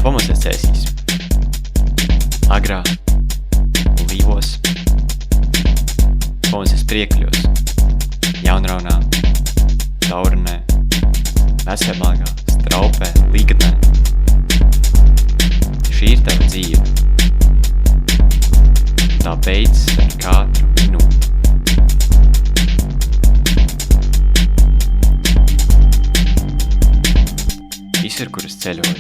Tu pamosies cēsīs. Agrā, Līvos, pamosies Priekļos, Jaunraunā, Taurnē, Veselmāgā, Straupē, Līgatnē. Šī ir tava dzīve. Tā beidzas ar katru minūti. Visur, kur es ceļoju.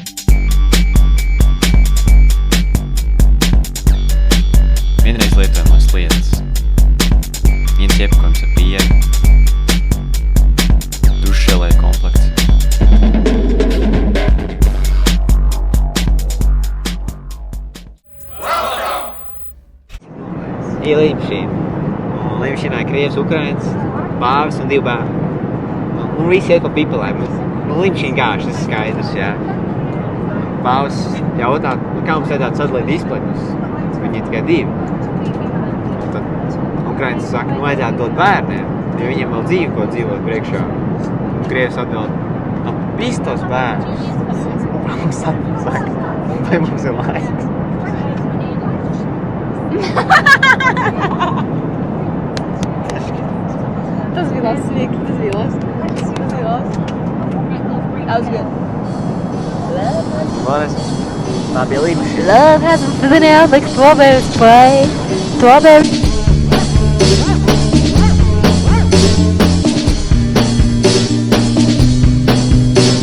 Vienreiz lietojamās lietas. Viens iepakojums ar pieru. Duššelē komplekts. Ir līdmašīna. Līdmašīnā ir Krievs, Ukrainas, pāvis un 2 bērni. Un visi iet pa pipelēm. Līdmašīna gājuši, tas ir skaidrs, jā. Pāvis jautā, kā mums vajadzētu sadalīt izpletus. Viņi ir tikai 2. Un tad Ukrainas saka, vajadzētu dot bērniem, jo viņiem vēl dzīve, ko dzīvot priekšā. Un Krievs atbild, pistos bērnus. Mums saka, vai mums ir laiks? Tas bija labs smiekli, tas bija labs. That was good. Tā bija līdmašīna. Love has a fingernail like strawberries play. Strawberries.